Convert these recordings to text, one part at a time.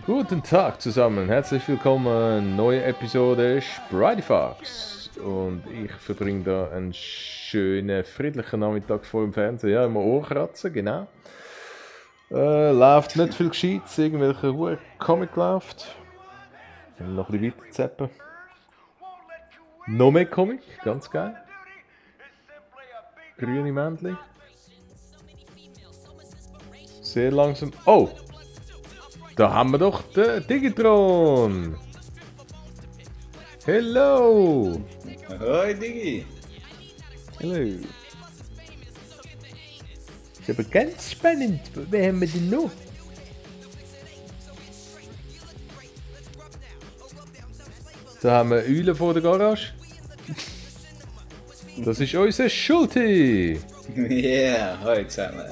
Guten Tag zusammen, herzlich willkommen, neue Episode Sprityfox. Und ich verbringe da einen schönen, friedlichen Nachmittag vor dem Fernsehen, ja, immer Ohrkratzen, genau. Läuft nicht viel Gescheites, irgendwelche Ruhe Comic läuft. Noch ein bisschen weiter zappen. Noch mehr Comic, ganz geil. Grüne Männchen. Sehr langsam. Oh! Da haben wir doch den Digitron! Hello! Hoi Digi! Hallo! Das ist aber ganz spannend. Wer haben wir denn noch? Da haben wir Eule vor der Garage. Das ist unser Schulti! Yeah, hoi zusammen.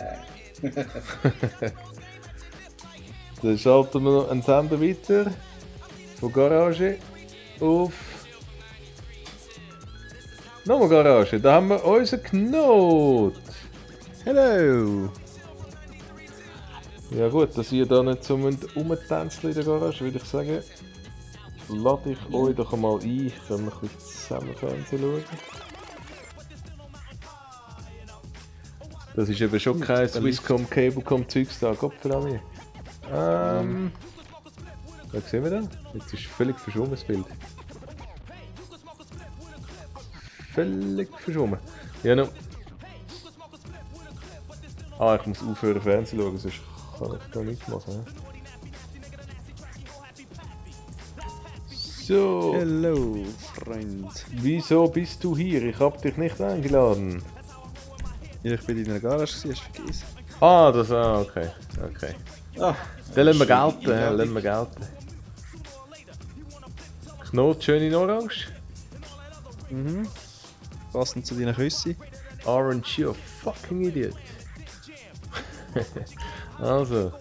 Dann schalten wir noch einen Sender weiter. Von Garage auf... Nochmal Garage. Da haben wir unseren Knot. Hallo! Ja gut, dass ihr da nicht so rumtänzeln in der Garage, würde ich sagen, lade ich euch doch einmal ein, können wir ein bisschen zusammen Fernsehen schauen. Das ist eben schon kein Swisscom, Cablecom Zeugs da, Gott verdammt. Was sehen wir da? Jetzt ist völlig verschwommen das Bild. Völlig verschwommen. Ja, no. Ah, ich muss aufhören Fernsehen schauen, sonst kann ich da nichts machen. So, Hallo, Freund. wieso bist du hier? Ich hab dich nicht eingeladen. Ja, ich bin in der Garage, hast du vergessen. Ah, das, okay. Okay. Ah, Dann lassen wir gelten, lassen wir gelten. Knot schön in Orange. Mhm. Passend zu deinen Küssen. Orange, you fucking idiot. Also.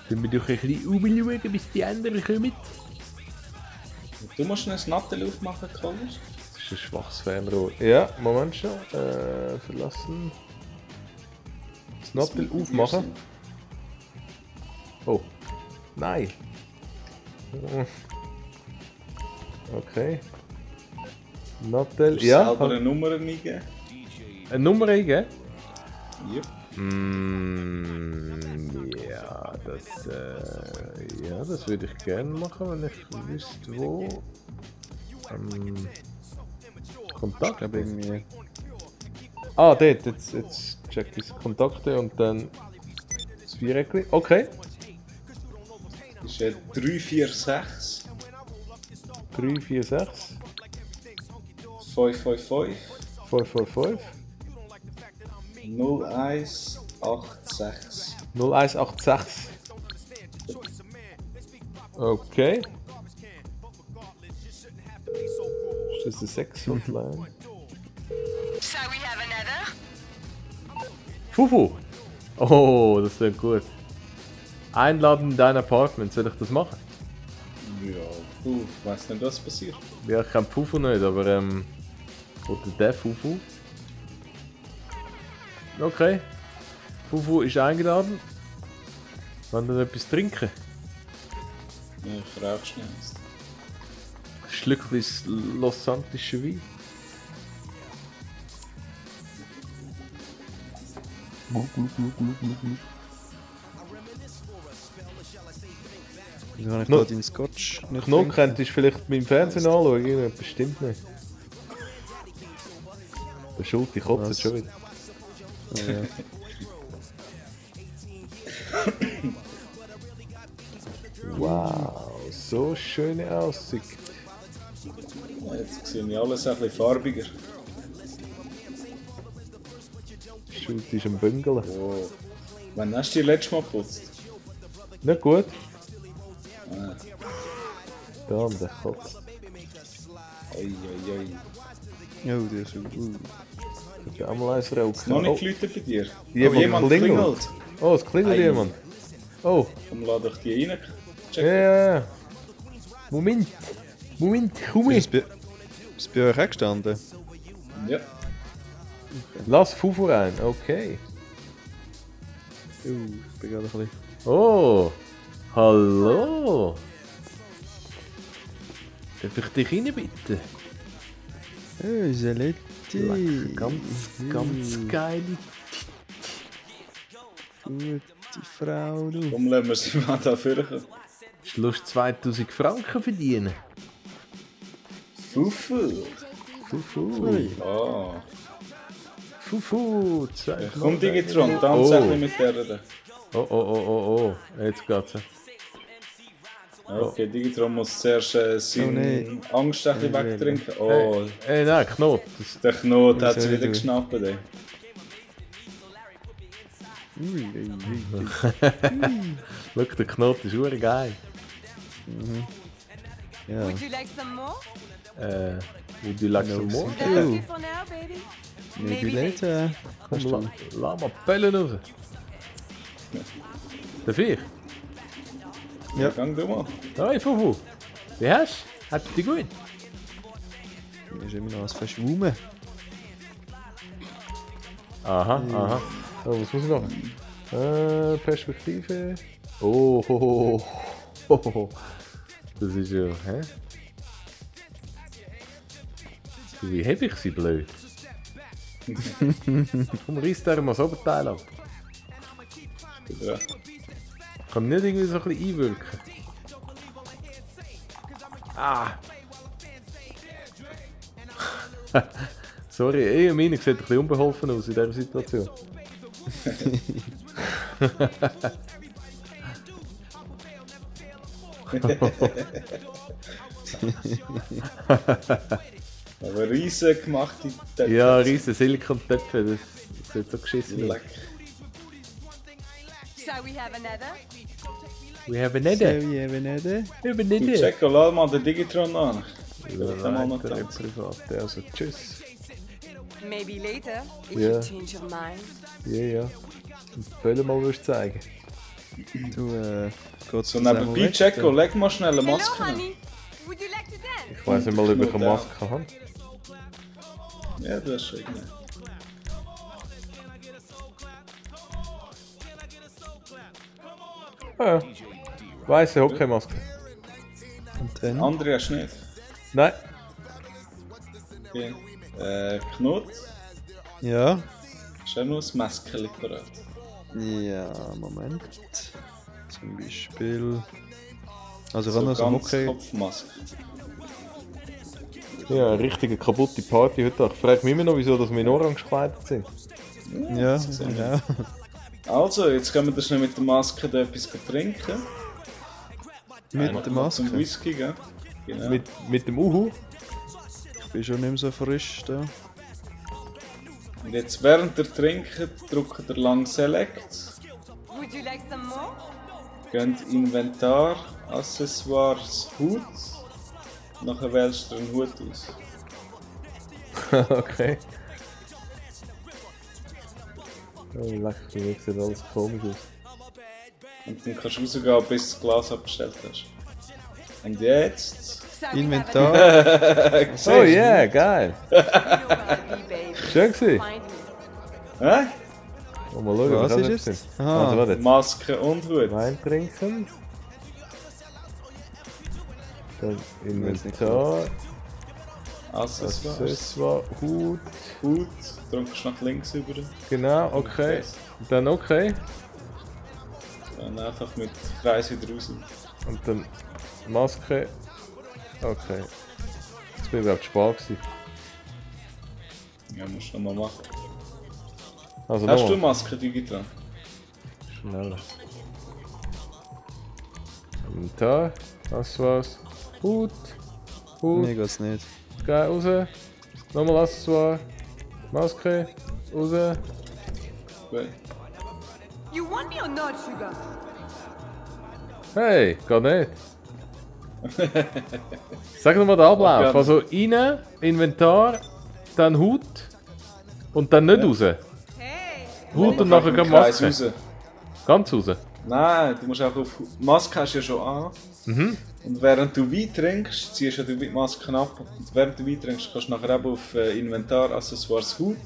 Dann wir doch ein bisschen umschauen, bis die anderen kommen. du musst ein Nattel aufmachen, College? Das ist ein schwaches Fernrohr. Ja, Moment schon. Verlassen. Das Nattel aufmachen. Oh. Nein. Okay. Nattel. Ja. Selber eine Nummer eingeben. Eine Nummer eingeben? Yep. Ja, das würde ich gerne machen, wenn ich wüsste, wo. Kontakt. Ich glaube irgendwie. Ah, dort, jetzt check ich Kontakte und dann das Viereckli. Okay. Das ist 346 346 555 555 0186. 0186. Okay. Ist das eine 6 Hotline? So we have another? Fufu! Oh, das wird gut. Einladen in dein Apartment, soll ich das machen? Ja, du weißt nicht, was passiert. Ja, ich kenne Fufu nicht, aber oder der Fufu. Okay. Fufu ist eingeladen. Wollen wir etwas trinken? Ja, ich rauche schnell eins. Ein Schlückchen Los Santische Wein. Wieso habe ich No. da deinen Scotch nicht Knot gefunden? könntest du vielleicht meinem Fernsehen anschauen, irgendetwas stimmt nicht. Der Schulti kotzt Was? schon wieder. Ja. Wow, so schöne Aussicht. Ja, jetzt sehe ich alles ein bisschen farbiger. Der Schulti ist am Büngeln. Oh. Wann hast du die letztes Mal geputzt? Nicht gut? Ah. Da, der kotzt. Oi, oi, oi. Oh, der ist so. Ich habe einmal eins rauchen. Noch nicht geläutet bei dir? Jemand klingelt. Oh, es klingelt Ei. jemand. Oh, Komm, lade ich die rein. Check. ja. Moment, komm Ist ich. es bei euch auch gestanden? Ja. Lass Fufu rein, okay. Ich bin gerade ein bisschen... Oh, hallo. Darf ich dich rein bitten? Oh, Saletti. Ganz geile. Gute Frau, du. Warum lassen wir sie mal da vorkommen? Hast du Lust 2000 Franken verdienen? Fufu. Fufu. Ah. Fufu. Komm Digitron, tanz Oh. nicht mit der. Oh. Jetzt geht's. Okay, Digitron muss zuerst seine Angst ein bisschen wegtrinken. Oh, Nein, Knot. der Knot hat Was sie soll wieder ich geschnappt. Ey. Schau, der Knot ist ur geil. Ja. Would you like some more? Would you like some more? That's okay for now, baby. Maybe later. Komm, lass mal Pellen raus. Darf ich? Ja. Gang du mal. Hey, Fufu. Wie hast du? Hat's dich gut? Mir ist immer noch was verschwommen. Aha. Oh, was muss ich machen? Perspektive. Oh. Das ist ja, hä? Du, wie heb ich sie blöd? Komm, reiss dir mal das Oberteil ab. Ja. Ich kann nicht irgendwie so ein bisschen einwirken. Ah! Sorry, meine sieht ein bisschen unbeholfen aus in dieser Situation. Aber riesen gemachte Töpfe. Ja, riesen Silikontöpfe, das sieht so geschissen aus. Leck. Shall we have another? Wir haben So, nicht. ich habe nicht. Wir haben Du, nicht. Checo, lass mal den Digitron an. Leider privat, also tschüss. Maybe later, if Yeah. you change your mind. Ja. Wollen mal was zeigen? Du, geht's So neben P, Checo, leg mal schnell eine Hello, Maske an. honey. Would you like to dance? Ich weiss nicht mal, ob ich eine Maske habe. Ja, du hast schon irgendwie. Ja. Weisse Hockeymaske. Und dann? Andere hast du nicht. Nein. Okay. Knut, Ja. hast du auch noch ein Maskeli parat? Ja, Moment. Zum Beispiel... Also, wenn so ganz Hockey... Kopfmaske. Ja, eine richtige kaputte Party heute Tag. Ich frage mich immer noch, wieso dass wir in Orange gekleidet sind. Ja, sehen genau. Also, jetzt können wir schnell mit der Maske da etwas trinken. Mit Noch der mal Maske. Zum Whisky, gell? Genau. Mit dem Uhu. Ich bin schon nicht mehr so frisch da. Und jetzt während der Trinken drückt ihr lang Select. Would you like some more? Geht Inventar, Accessoires, Hut. Nachher wählst du einen Hut aus. Okay. Oh, leck, für mich sieht alles komisch aus. Und dann kannst du rausgehen, bis du das Glas abgestellt hast. Und jetzt... Shall we Inventar. Oh yeah, geil. have another? You know what I mean, babe. Schön gewesen. Find me. Hä? Mal schauen, Was was ist ist jetzt? jetzt? Aha. Also warte. Maske und Hut. Wein trinken. Dann Weiß nicht Inventar. Accessoires, Accessoire, Hut. Hut. Drückst nach links über. Genau, okay. Dann okay. Dann einfach mit Kreis wieder raus. Und dann Maske. Okay. Jetzt bin ich auf Spar gewesen. Ja, musst du nochmal machen. Also Hast du nochmal. Maske digital? Schneller. Inventar. Das war's. Hut. Hut. Mir geht's nicht. Geil, raus. Nochmal Accessoire. Maske. Raus. Gut. You want me or not, sugar? Hey, geht nicht. Sag nochmal den Ablauf. Ja. Also rein, Inventar, dann Hut und dann nicht raus. Hey! Hut und nachher Mit gleich Kreis Maske. raus. Ganz raus. Nein, du musst auch auf... Maske hast du ja schon an. Und während du Wein trinkst, ziehst du die Maske ab. Und während du Wein trinkst, kannst du nachher eben auf Inventar, Accessoires, Hut.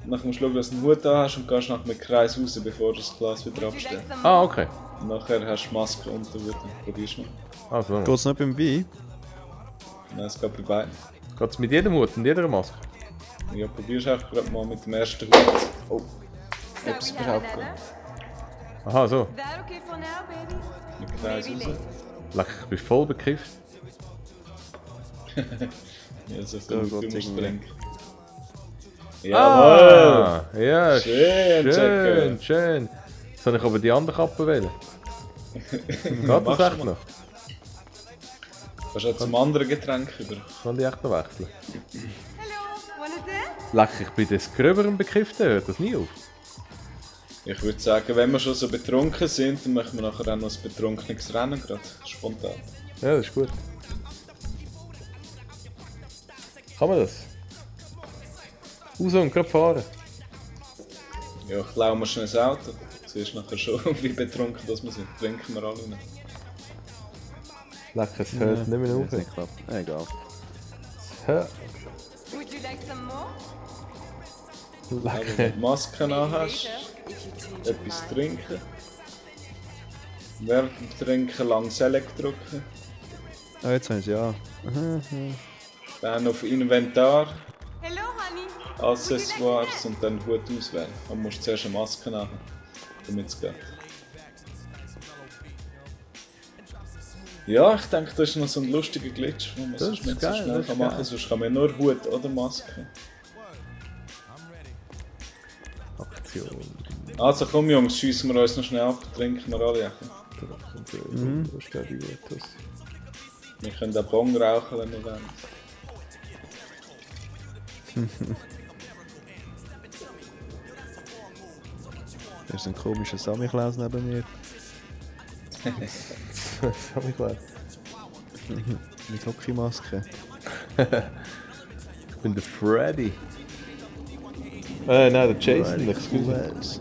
Dann musst du schauen, dass du einen Hut da hast und gehst nach einem Kreis raus, bevor du das Glas wieder Would you like abstellst. some Ah, more? okay. Und nachher hast du Maske und den Hut und probierst noch. Also, Geht's nicht beim Wein? Nein, es geht bei beiden. geht's mit jedem Hut und jeder Maske? Ja, probierst auch gerade mal mit dem ersten Hut. Oh, So ob es we have überhaupt another? geht. Aha, so. That okay for now, baby? Mit dem Kreis Maybe raus. later. Leck, ich bin voll bekifft. Ja, so Da viel geht du musst irgendwie. trinken. Jawohl! Ah, ja, Schön, schön, Jacke. schön. Jetzt soll ich aber die andere Kappe wählen. Geht das Machst echt du noch? Kannst du auch zum anderen Getränk über. Kann die echt noch wechseln? Hello, wanna dance? Leck, ich bin des Gröberen bekifft, hört das nie auf. Ich würde sagen, wenn wir schon so betrunken sind, dann machen wir nachher auch noch ein betrunkenes Rennen gerade. Spontan. Ja, das ist gut. Kann man das? Raus und gerade fahren. Ja, ich klaue mir schnell ein Auto. Siehst nachher schon, wie betrunken das wir sind. Trinken wir alle noch. Leck, es hört nicht mehr auf. Hat's nicht geklappt. Egal. Ja, Would you like some more? Aber wenn leck. du Maske an hast, Later, if you change your etwas mind. trinken. Während dem Trinken lang Select drücken. Ah, jetzt haben sie ja. Dann auf Inventar, Hello, honey. Accessoires und dann Hut auswählen. Man muss zuerst eine Maske haben, damit es geht. Ja, ich denke, das ist noch so ein lustiger Glitch, wo man Das sonst ist nicht so geil, schnell das kann ist machen geil. kann. Sonst kann man nur Hut oder Maske. Aktion. Also komm Jungs, schiessen wir uns noch schnell ab, trinken wir alle. Wo steht die Virtus? Wir können auch Bong rauchen, wenn wir wollen. Da ist ein komischer Samichlaus neben mir. Das hab ich gelernt. Mit Hockeymaske. Ich bin der Freddy. Nein, der Jason, excuse me. Yes. So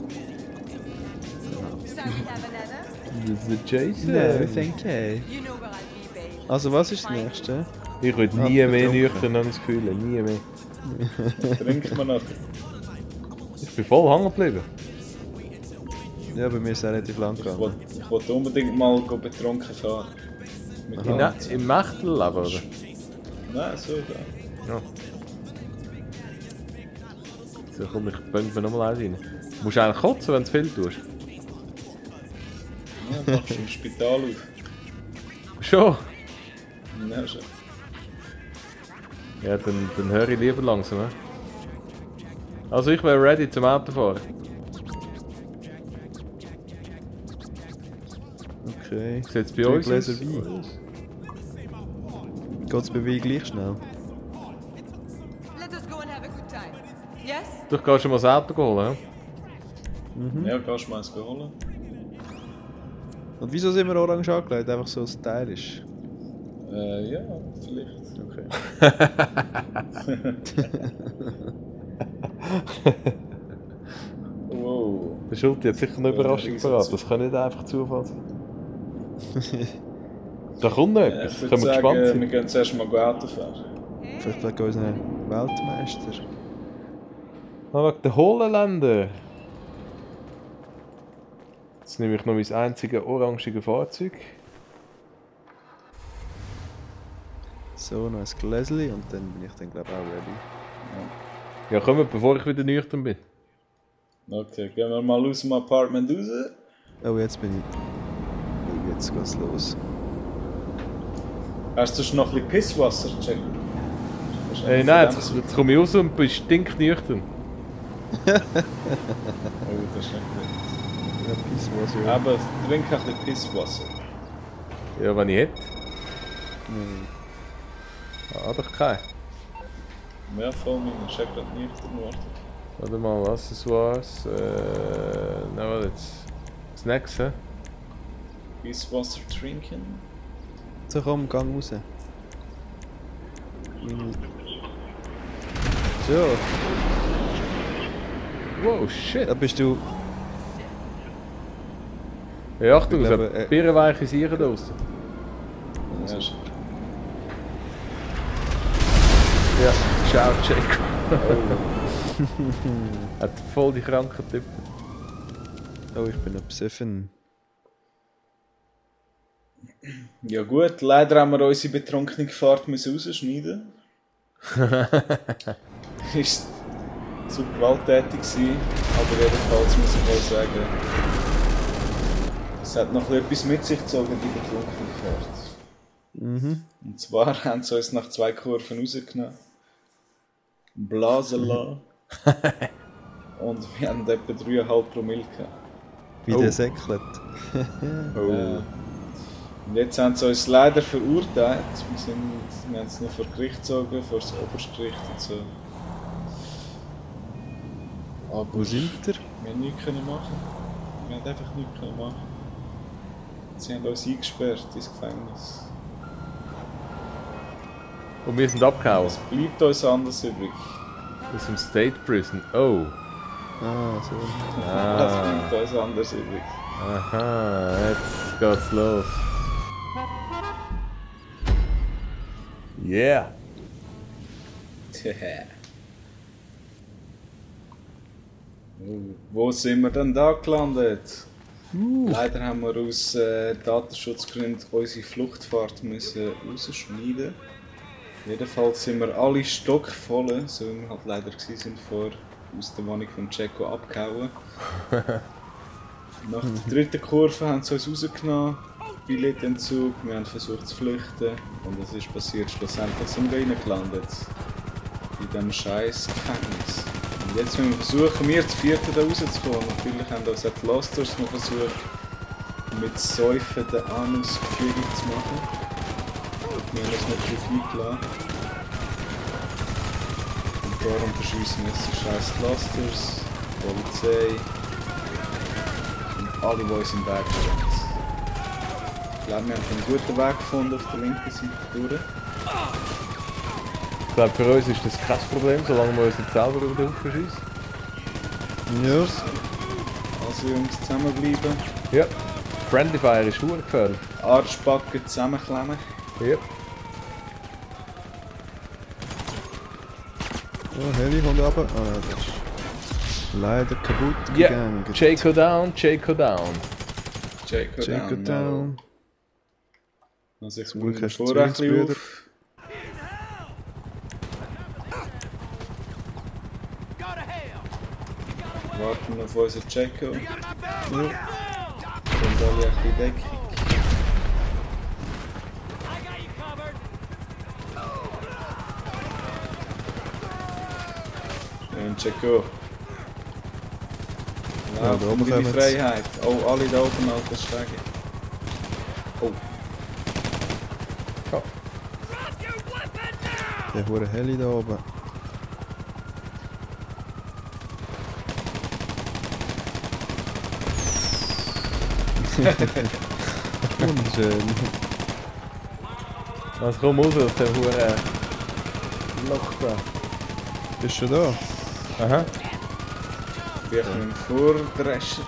we have another? Das ist der Jason. No, thank you. You know where I'll be, babe. Also, was ist das nächste? Ich würde Ah, nie mehr betrunken. nüchtern an das Gefühl, nie mehr. Trinken wir nachher. Ich bin voll hängen geblieben. Ja, bei mir ist es relativ lang gegangen. Ich wollte unbedingt mal betrunken fahren. Mit Im Hand. Mächterleben, oder? Nein, so da. Ja. So, komm, ich bönk mir nochmal eins rein. Du musst eigentlich kotzen, wenn du viel tust. Ja, machst du im Spital auf. Schon? Ja, schon. Ja, dann höre ich lieber langsam. He? Also ich wäre ready zum Autofahren. Okay. Sieht es bei Drei uns aus? Gläser Wein. Geht's bei Wein gleich schnell? Let us go and have a good time. Yes? Du kannst schon mal das Auto holen. Ja, gehst du mal eins holen? Und wieso sind wir orange angelegt? Einfach so stylisch. Ja, vielleicht. Okay. Wow. Der Schulti hat sicher eine Ja, Überraschung der parat. Einsatz. Das kann nicht einfach Zufall sein. Da kommt noch etwas. Ich Können würde wir gespannt sagen, sein. wir gehen zuerst mal Auto fahren. Vielleicht wegen unseren Weltmeister. Ah, wegen der Holländer. Jetzt nehme ich noch mein einziges orangiges Fahrzeug. So, noch ein Gläschen und dann bin ich dann glaube ich auch ready. Ja, komm, bevor ich wieder nüchtern bin. Okay, gehen wir mal aus dem Apartment raus. Oh, jetzt bin ich... Oh, jetzt geht's los. Hast du schon noch ein bisschen Pisswasser gecheckt? Nein, jetzt komme ich raus und bin stinknüchtern. Oh, das ist nicht gut. Ja, Pisswasser. Aber trink ein bisschen Pisswasser. Ja, wenn ich hätte. Nein. Ah, doch kein. Ja, voll, ich ist ja gerade nüchtern geworden. Warte mal, was es war's? Na, warte jetzt. Snacks, hä? Pisswasser trinken. So, komm, gang raus. So, Wow, shit. da bist du... Ja, Achtung, Ich so glaube, birrenweiche Sicher da draussen. Ja, ist- Ja, ciao, Jacob. Hat voll die kranken Typen. Oh, ich bin besoffen. Ja gut, leider haben wir unsere betrunkene Fahrt müssen rausschneiden. Ist zu gewalttätig gewesen, aber jedenfalls muss ich auch sagen, es hat noch etwas mit sich gezogen, die betrunkene Fahrt. Und zwar haben sie uns nach 2 Kurven rausgenommen, blasen lassen und wir haben etwa 3,5 Promille gehabt. Wie der säckelt. Und jetzt haben sie uns leider verurteilt. Wir haben es noch vor Gericht gezogen, vor das Oberstgericht und so. Aber Wo sind wir? wir haben nichts können machen. Wir haben einfach nichts können machen. Sie haben uns eingesperrt ins Gefängnis. Und wir sind abgehauen. Es bleibt uns anders übrig. Aus dem State Prison. Oh. Ah, so. Es bleibt uns anders übrig. Aha, jetzt geht's los. Yeah. Wo sind wir denn da gelandet? Leider haben wir aus Datenschutzgründen unsere Fluchtfahrt müssen rausschneiden. Jedenfalls sind wir alle stockvoll, so wie wir halt leider waren, aus der Wohnung von Checo abgehauen. Nach der 3. Kurve haben sie uns rausgenommen, Billettentzug, wir haben versucht zu flüchten und es ist passiert, schlussendlich sind wir reingelandet. In diesem scheiß Gefängnis. Und jetzt müssen wir versuchen, wir zu vierten da rauszukommen. Natürlich haben uns auch die Losters noch versucht, mit Säufen den Anus gefügig zu machen. Wir haben uns nicht darauf eingeladen. Und darum verschiessen wir jetzt die scheiß Losters, die Polizei und alle, die uns im Weg stehen. Ich glaube, wir haben einen guten Weg gefunden auf der linken Seite durch. Ich glaube, für uns ist das kein Problem, solange wir uns nicht selber über den Haufen schiessen. Ja. Also Jungs, zusammenbleiben. Ja. Friendly Fire ist verdammt gefährlich. Arschbacken zusammenklemmen. Ja. Oh, Heli kommt runter. Ah, das ist leider kaputt Ja. gegangen. Jaco down, Jaco down. Jaco down. Also ich Glück muss hast du vorher ein bisschen Zwillingsbrüder. auf. Warten auf unseren Jaco. Und alle ein bisschen Deckung. Und Jaco. Ja, Lauf da in oben die kommen sie. Freiheit. Oh, alle da oben, Alter, steigen. Oh. Der hure Heli da oben. Wunderschön. Also komm raus aus dem Huren Loch da. Bist du schon da? Aha. Wir können vordreschen.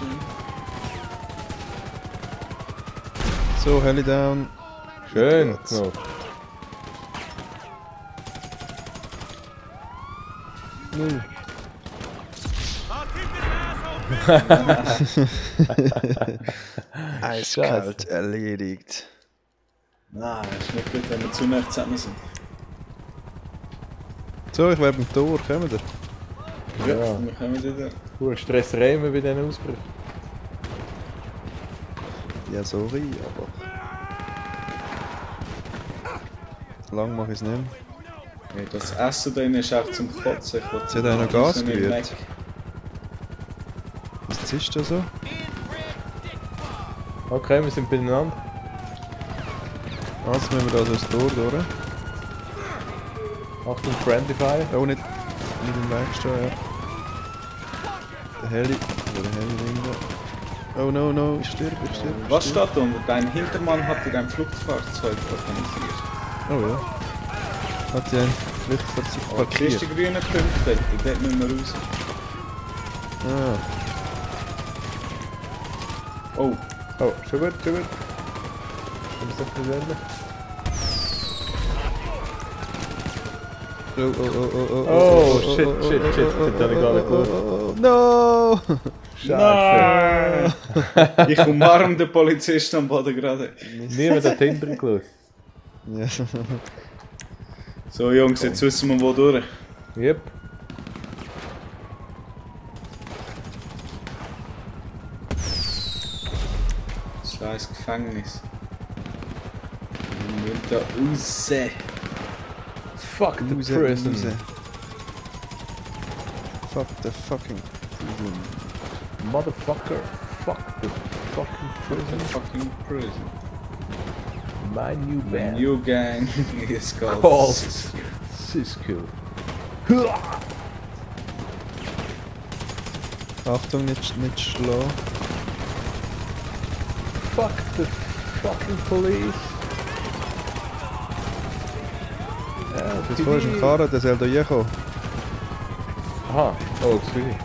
So, Heli down. Schön Geht's. gemacht. Eiskalt erledigt. Nein, ist nicht gut, wenn wir zu nah zusammen sind. So, ich werde beim Tor. Kommen wir? Ja, Ja. wir kommen wieder. Pure Stresserei immer bei diesen Ausbrüchen. Ja, sorry, aber... Lang mache ich es nicht mehr. Hey, das Essen da drin ist auch zum Kotzen. Ich will Sie hat auch noch Gas nicht gerührt. weg. Was ist da so? Okay, wir sind beieinander. Also müssen wir da durchs Tor durch. Achtung, Friendly Fire. Oh, nicht im Weg stehen, ja. Der Heli. Oder der Heli irgendwo. Oh no, no, ich sterbe, ich sterbe. ich Was sterbe. steht da unter? Dein Hintermann hat dir ein Fluchtfahrzeug organisiert. Oh ja. Hat ja ein Fluchtfahrzeug Aber die parkiert. grünen Punkte dort müssen wir raus. Ah, Oh, Oh, schon gut, schon gut. Ich muss das versenden. Oh, shit. Das habe ich gar nicht gewusst. No! Scheiße. Nein! Ich umarme den Polizisten am Boden gerade. Niemand hat hinterher geschaut. Ja. So Jungs, jetzt wissen wir wo durch. Yep. Scheiß Gefängnis. Wir müssen da raus. Fuck the prison. Fuck the fucking prison. Motherfucker. Fuck the fucking prison. Fucking prison. My new band. New gang is called Called Cisco. Cisco. Achtung, nicht schlagen. Fuck the fucking police. Das vorher ist ein Karren, der soll hier kommen. Aha, oh, excuse.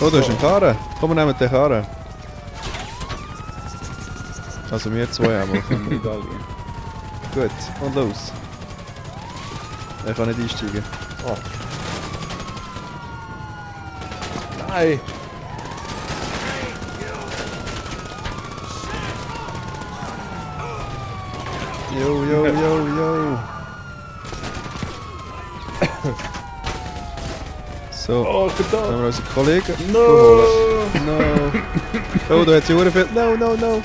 Oh, da ist ein Karren. Komm, wir nehmen den Karren. Also wir zwei einmal. Medaille. Gut, und los. Ich kann nicht einsteigen. Oh. Nein! Yo. So, Oh, haben verdammt! wir unsere Kollegen No! geholt. No! Oh, da hat sie Uhren viel. No!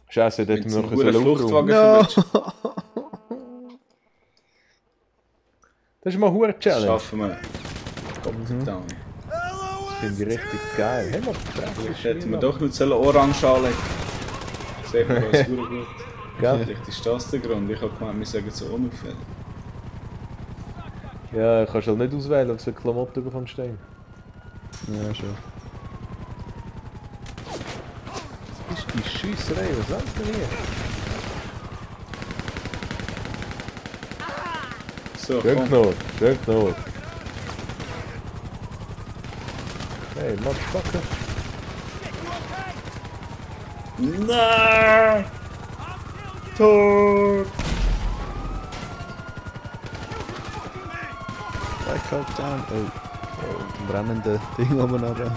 Scheiße, da hätten Mit wir so noch einem so Fluchtwagen No! verwünscht. Das ist mal eine Das Challenge. schaffen wir. Verdammt. Das finde ich richtig geil. Hey, Vielleicht hätten wir doch nicht orange anlegen. Sehen wir uns gut. Gell? Vielleicht ist das der Grund. Ich habe gemeint, wir sagen so unauffällig. Ja, kannst halt nicht auswählen, ob du eine Klamotte bekommst stehen. Ja, schon. Das ist die Schiesserei, was sagst du denn hier? So, Schön komm. knurrt. Hey, Motherfucker. Nein! Tot! Back up down. Oh, ein brennendes Ding oben runter.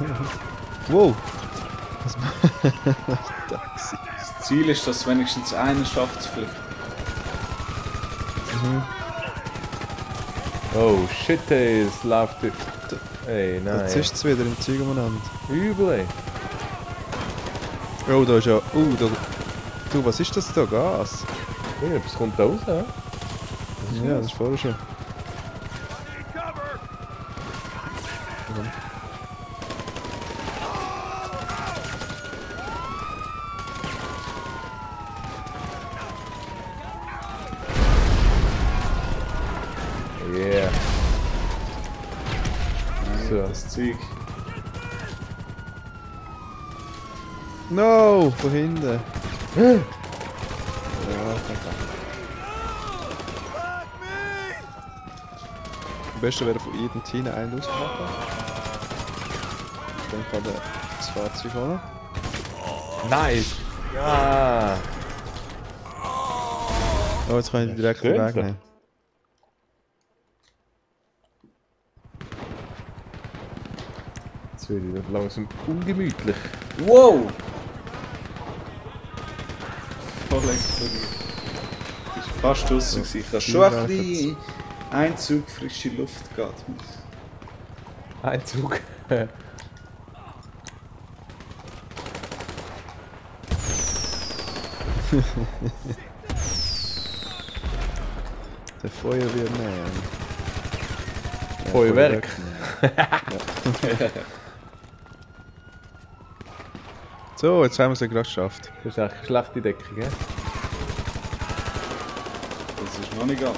Wow! Was Taxi. Das Ziel ist, dass wenigstens einer schafft zu flüchten. Oh shit, ey, es läuft. Ey, nein. Jetzt ist es wieder im Zeug umeinander. Übel, ey. Oh, da ist ja. Da. Du, was ist das da? Gas? Irgendwas kommt da raus, hä? Ja, das ist vorher schon. Yeah. So. Das Zeug. No! Von hinten. Ja, am besten wäre von jedem Team einen ausmachen. Dann kann er das Fahrzeug holen. Nice! Ja! Oh, jetzt kann ich direkt Schön, wegnehmen. Jetzt wird es langsam ungemütlich. Wow! Voll explodiert. Das war fast draussen. Ich habe schon ein bisschen Einzug frische Luft gehabt. Einzug. Der Feuerwehrmann. Ja, Feuerwerk. So, jetzt haben wir es ja gerade geschafft. Das ist eigentlich eine schlechte Deckung, hä? Das ist noch nicht ganz.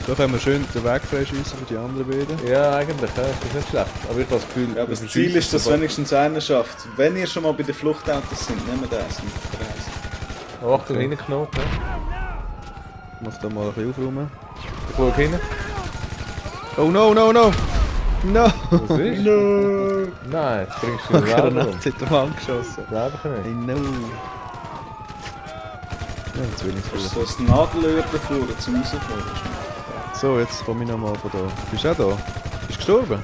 So können wir schön den Weg freischießen für die anderen beiden. Ja, eigentlich, ja, das ist nicht schlecht. Aber ich habe das Gefühl, Ja, aber das Ziel ist, dass wenigstens einer schafft. Wenn ihr schon mal bei den Fluchtautos sind, nehmt das mit. Oh, Achtung, hinten Knoten. Ich muss da mal ein bisschen aufräumen. Ich schaue hinten. Oh no! No! Was ist? No! Nein, jetzt bringst du den Granate Leben um. hat am Mann geschossen. Glaube ich Hey nicht. no! Ja, zu wenig Ist früh. so ein Nadelöhr davor, zum rauskommen. So, jetzt komme ich nochmal von da. Bist du auch da? Bist du gestorben?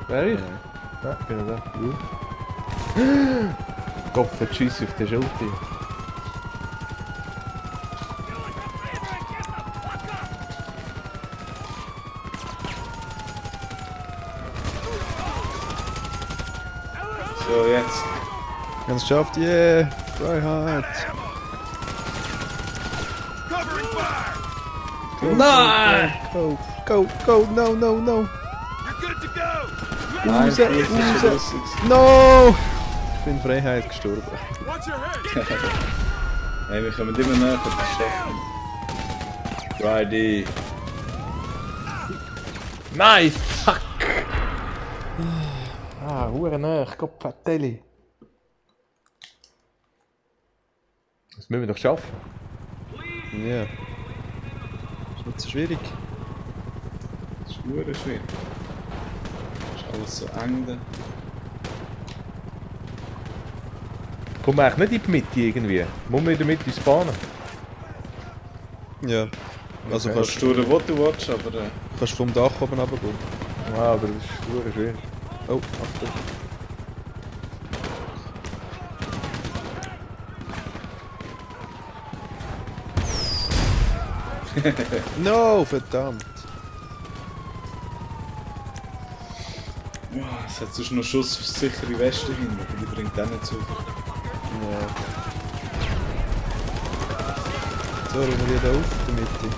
Wer ich? Ja, ich bin da. Du? Gott, verschiss auf den Schulter. So, jetzt. Wir haben es geschafft, yeah! Freiheit! Nein! Go, go, go, no, no, no! Nein, Raus, Flucht ist schon raus. lustig. No! Ich bin Freiheit gestorben. Hey, wir kommen immer näher, das schaffen. Friday. Nein! Fuck! Ah, hure nah, Gott, Fratelli. Das müssen wir doch schaffen. Ja. Ist nicht so schwierig. Das ist nur schwierig. Ist alles so eng da. Kommen wir eigentlich nicht in die Mitte irgendwie? Muss man in der Mitte spawnen? Ja. Also Okay. Kannst du wo du willst, aber kannst vom Dach oben runtergehen. Ja, aber das ist hure schwierig. Oh, Achtung. No, verdammt. es hat sonst noch schusssichere Weste hin, aber die bringt auch nicht so viel. Ja. So, rühren wir da auf, in der Mitte.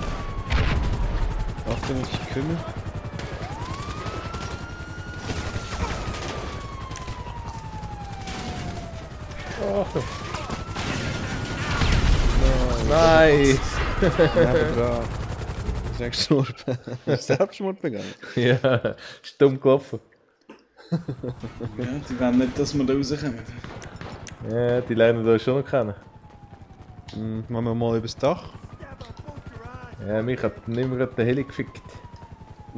Achtung, ich kümmere. Achtung! Nein! Nein! Nebendran. Ist er gestorben? Hast du Selbstmord begangen? Ja, ist dumm gelaufen. Ja, die wollen nicht, dass wir da rauskommen. Ja, die lernen uns schon noch kennen. Machen wir mal übers Dach. Ja, mich hat nicht mehr den Heli gefickt.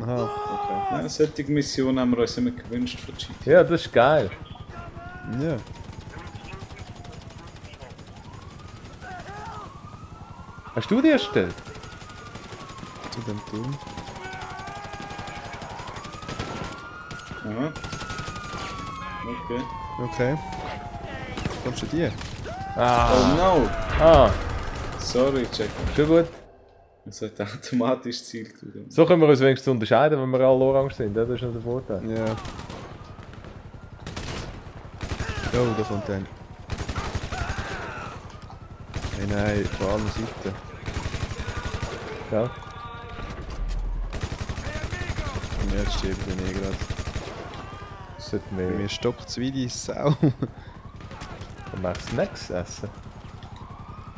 Aha, okay. Ja, solche Missionen haben wir uns immer gewünscht von GT. Ja, das ist geil. Ja. Hast du die erstellt? Zu dem Turm. Aha. Okay. Okay. Kommst du die? Oh Ah! no! Ah! Sorry, Jack. Schon gut. Es hat automatisch Ziel tun. So können wir uns wenigstens unterscheiden, wenn wir alle orange sind. Ja, das ist noch der Vorteil. Ja. Oh, da kommt ein. Nein, nein, von allen Seiten. Ja. Und jetzt steht er nicht gerade. Das sollten Bei wir mir stockt es wie die Sau. dann mal Snacks essen.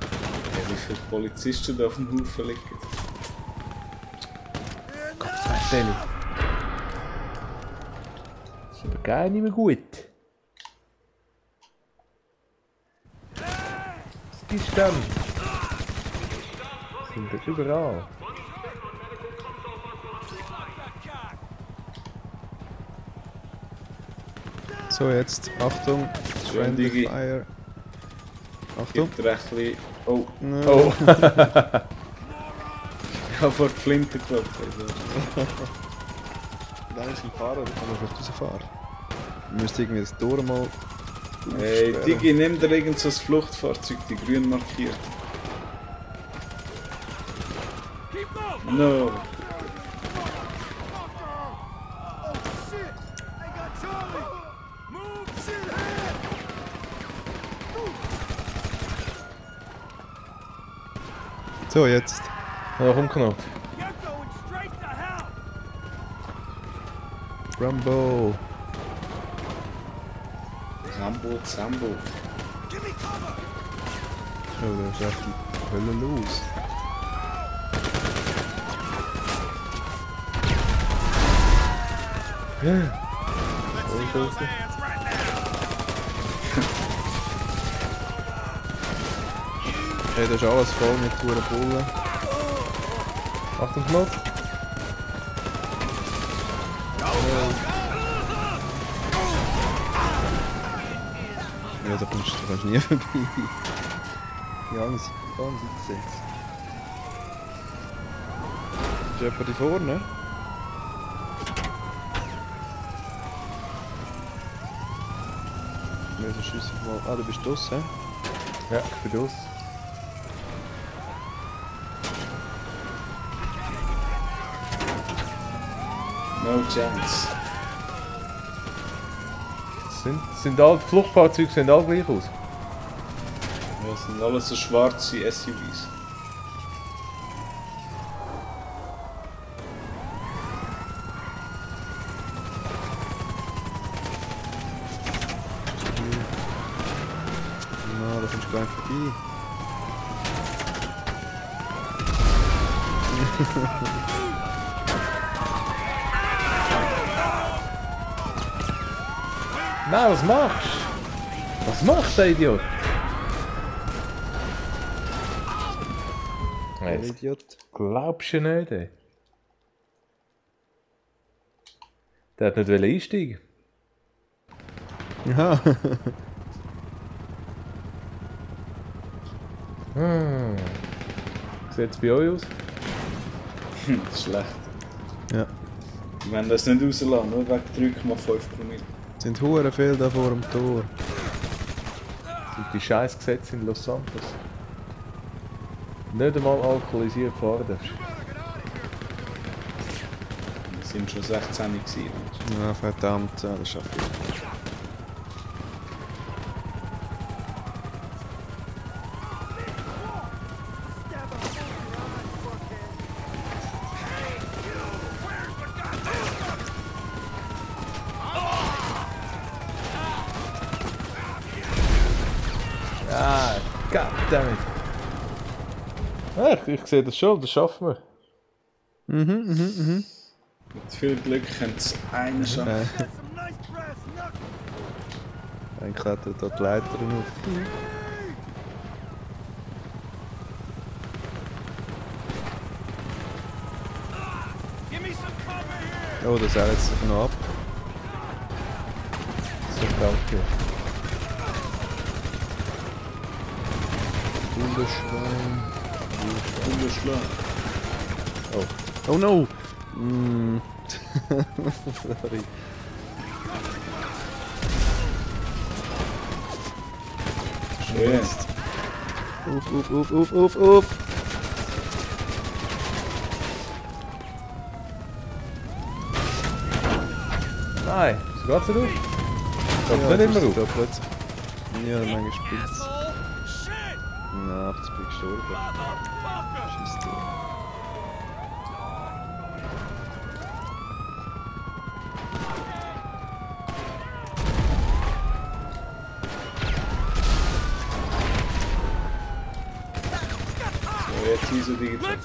Ja, wie viele Polizisten da auf dem Haufen liegen. Gott, Fratelli. Das ist aber gar nicht mehr gut. Was ist denn? Sind wir überall? So, jetzt, Achtung, Schön, Friendly Digi. Fire. Achtung. Gibt recht bisschen... Oh, No. Oh! ich habe vor die Flinte geklopft. Also. Da ist ein Fahrer, da kann man vielleicht rausfahren. Wir müssen irgendwie das Tor mal Hey, aufsperren. Digi, nimm dir irgend so ein Fluchtfahrzeug, die grün markiert. No. So, jetzt. Ja, komm, Knopf. Rambo. Rambo, Zambo. Oh, da ist echt die Hölle los. Hey, da ist alles voll mit puren Bullen. Achtung, Knopf. Ja, da kannst du nie vorbei. Ganz eingesetzt. Ist jemand da vorne? Wir müssen schiessen mal. Ah, du bist draussen, hä? Ja, ich bin aus. No chance. Sind alle Fluchtfahrzeuge sehen alle gleich aus? Ja, das sind alles so schwarze SUVs. Na, da kommst du gar nicht vorbei. Nein, was machst du? Was macht der Idiot? Der Das Idiot. glaubst du nicht, ey. Der hat nicht einsteigen. Ja. Wie sieht es bei euch aus? Schlecht. Ja. Wir werden das nicht rauslassen, nur wegen 3,5 Promille. Es sind hure viel da vor dem Tor. Und die scheiß Gesetze in Los Santos. Nicht einmal alkoholisiert fahren darfst. Wir sind schon 16 gewesen. Ja, verdammt, ja, das schaffe ich. Ah, goddammit. Ja, ich sehe das schon, das schaffen wir. Mit viel Glück können es einen schaffen. Dann klettert da die Leiter auf. Oh, das setzt sich noch ab. So danke. Wunderschwein. Wunderschlag. Oh no! Mm. Sorry. Schön. Auf! Nein, so geht's nicht auf. Geht nicht immer auf. Da plötzlich. Ja, manchmal spielt's. Nein, jetzt bin ich gestorben. Scheiss du. So, jetzt ISO digital.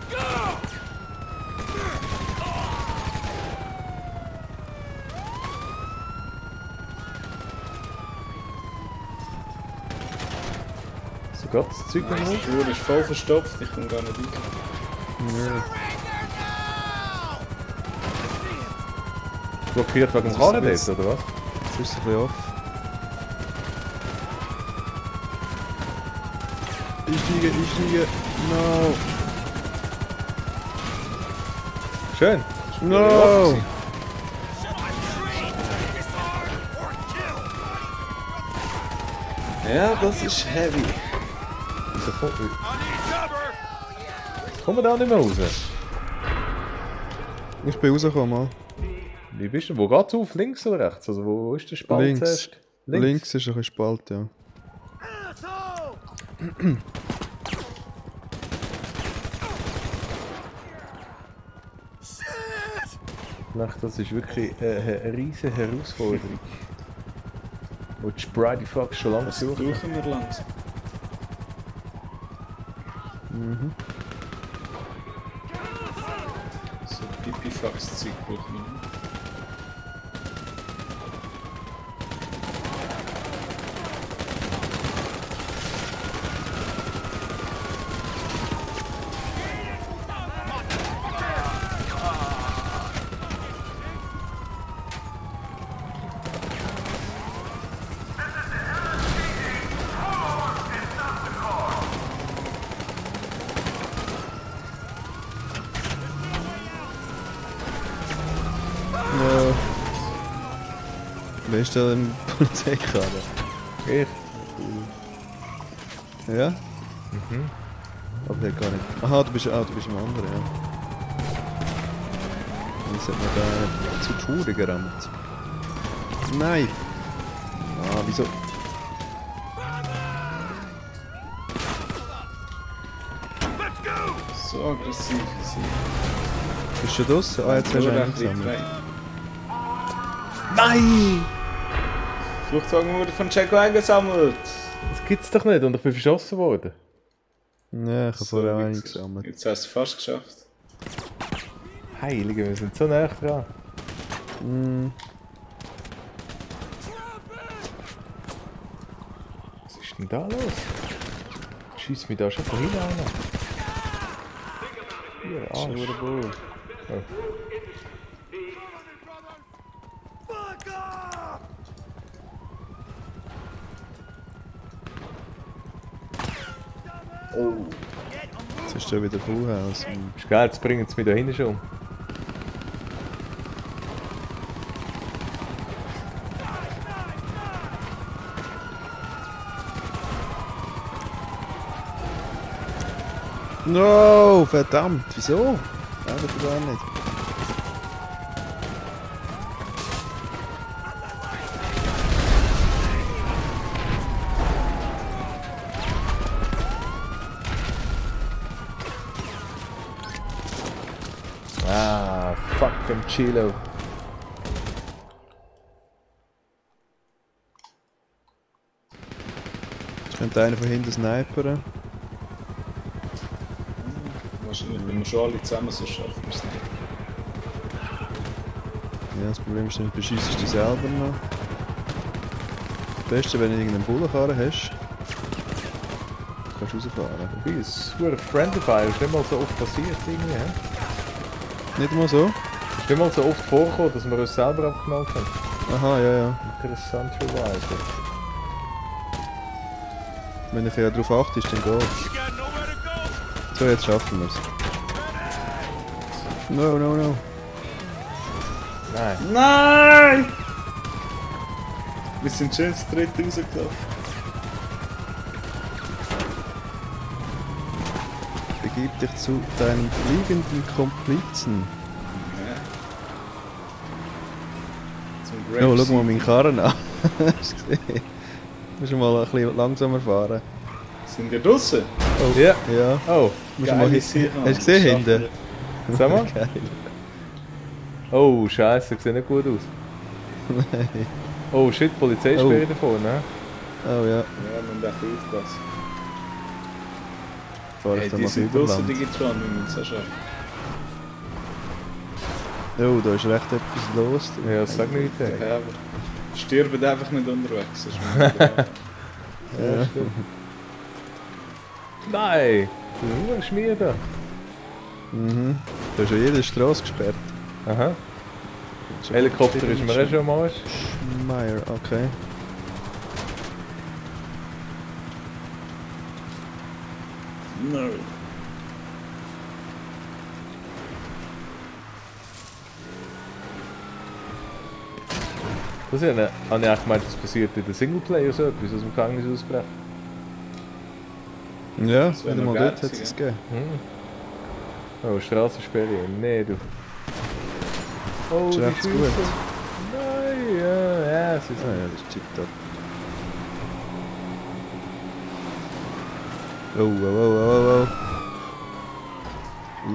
So geht das Zeug nicht Die auf. Tour ist voll verstopft, ich komme gar nicht raus. Ja. Blockiert wegen dem Das ist Karren jetzt- dort, oder was? Jetzt ist es ein bisschen off. Einsteigen! No! Schön. No! Ja, das ist heavy. Wieso kommen wir da nicht mehr raus? Ich bin rausgekommen, Mann. Wie bist du? Wo geht's auf? Links oder rechts? Also wo ist der Spalt Links. zuerst? Links ist ein bisschen Spalt, ja. Das ist wirklich eine riesige Herausforderung. Wo die Spridey Fox schon lange Was suchen. brauchen wir langsam? So Pipifax-Zeug brauchen wir nicht. Wer ist da im Polizeikader? Ich. Ja? Mhm. Aber der gar nicht. Aha, du bist im anderen, ja. Jetzt hat man da zu die Schuhe gerammt. Nein! Ah, wieso? So aggressiv sind. Bist du draussen? Ah, jetzt hast du einen gesammelt. Nein! Flugzeug wurde von Jacko eingesammelt. Das gibt's doch nicht und ich bin verschossen worden. Ja, ich habe vorher auch einen gesammelt. Jetzt hast du es fast geschafft. Heilige, wir sind so nah dran. Was ist denn da los? Schießt mich da schon von hinten an. Hier, Arsch. Oh. Oh. Jetzt ist da wieder Fullhaus. Ist geil, jetzt bringen sie mich da hinten schon um. No, verdammt, wieso? Ja, das gar nicht. Ah, fuck dem Chilo. Jetzt könnte einer von hinten snipern. Wahrscheinlich, wenn wir schon alle zusammen so schaffen, wir es nicht. Ja, das Problem ist, dann beschießt du dich selber noch. Das Beste, wenn du irgendeinen Bullenkarren hast, kannst du rausfahren. Wie ist ein Friendly Fire, ist nicht mal so oft passiert irgendwie, hä? Nicht mal so? Ist nicht mal so oft vorgekommen, dass wir uns selber abgeknallt haben. Aha, ja, ja. Interessanterweise. Wenn du ja darauf achtest, dann geht's. So, jetzt schaffen wir es. No, no, no. Nein. Nein! Wir sind schön zu dritt rausgelaufen. Begib dich zu deinen fliegenden Komplizen. Ja. Zum Oh, Grave schau mal meinen Karren an. Hast du gesehen? Du musst mal ein bisschen langsamer fahren. Sind wir draussen? Oh. Ja. Ja. Oh, Musst du mal Geiles hin. Sicher. Hast du gesehen hinten? sag mal. Geil. Oh, scheiße, sieht nicht gut aus. Nein. Oh shit, die Polizei ist Oh. wieder davon, ne? Oh ja. Ja, wir müssen echt aufpassen. Fahr Hey, ich da die mal sind draussen, Überland. Digitron, wir müssen es auch schaffen. Oh, da ist recht etwas los. Ja, sag nicht. ey. Ja, aber stirbt einfach nicht unterwegs. Das ist mir nicht egal. Ja, stimmt. Nein! Du nur Schmier da. Mhm. Da ist ja jede Straße gesperrt. Aha. Helikopter ist mir auch schon am Arsch. Schmeier, okay. No. Das habe ich eigentlich gemeint, das passiert in der Singleplayer so etwas, aus dem Gefängnis ausbrechen. Ja, Das wär wieder noch mal geil dort hat es gewesen, gegeben. Oh, Straßensperre. Nee, du. Oh, Ist die recht gut. Schüsse. Nein, ja, es ist Ah ja, das ist tipptopp. Oh, oh, oh, oh, oh.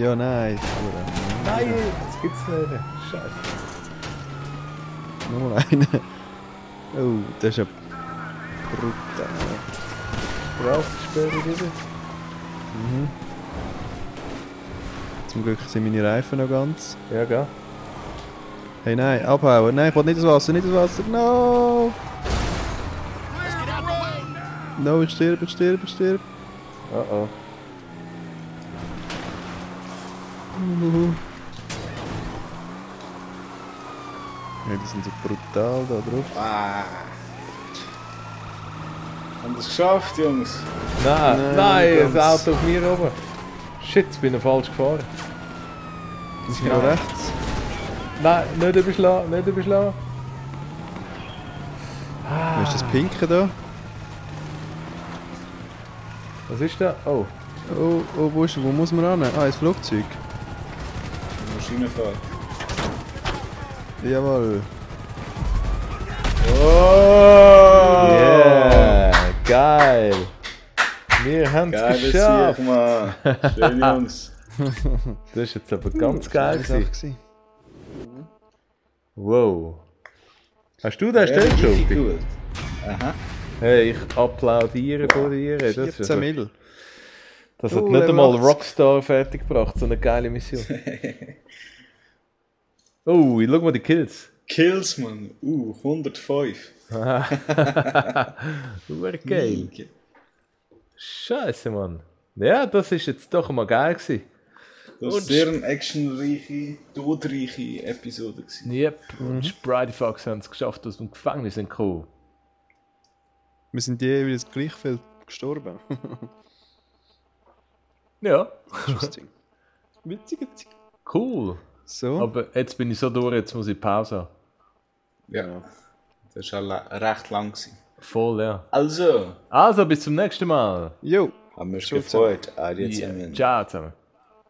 Ja, nein. Nein, das gibt's nicht. Scheiße. Nochmal einen. Oh, das ist ja brutal. Straßensperre wieder. Mhm. Zum Glück sind meine Reifen noch ganz. Ja, gell? Hey, nein, abhauen. Nein, ich will nicht ins Wasser, nicht ins Wasser. No! No, ich sterbe, ich sterbe, ich sterbe. Oh oh. Ja, die sind so brutal da drauf. Ah. Haben wir es geschafft, Jungs? Nein, Nein, nein, das ganz. Auto auf mir oben. Shit, ich bin falsch gefahren. Die sind noch rechts. Nein, nicht überschlagen, nicht überschlagen. Was ist das Pinke da? Was ist da? Oh. Oh, wo muss man ran? Ah, ins Flugzeug. Du musst reinfahren. Jawohl. Oh! Yeah! Geil! Wir haben es Geiles geschafft! Sieg, Mann. Schön, Jungs. Das ist jetzt aber ganz geil gewesen. Wow. Hast du den Richtig Stellschuldig? gut. Aha. Hey, ich applaudiere von dir. Das, 14 Mil. das hat Oh, nicht Level einmal 80. Rockstar fertig gebracht, so eine geile Mission. Oh, schau mal die Kills. Kills, Mann. 105. Geil. Scheiße, Mann. Ja, das ist jetzt doch mal geil gewesen. Das war sehr eine actionreiche, todreiche Episode gewesen. Yep, und Sprite Fox haben es geschafft, aus dem Gefängnis zu kommen. Wir sind die wie das Gleichfeld gestorben. Ja, Interesting. Witzig. cool. So. Aber jetzt bin ich so durch, jetzt muss ich Pause haben. Ja. Das war recht lang gewesen. Voll, ja. Also, Also, bis zum nächsten Mal. Jo. haben wir uns Ciao gefreut. Adieu Yeah. zusammen. Ciao zusammen.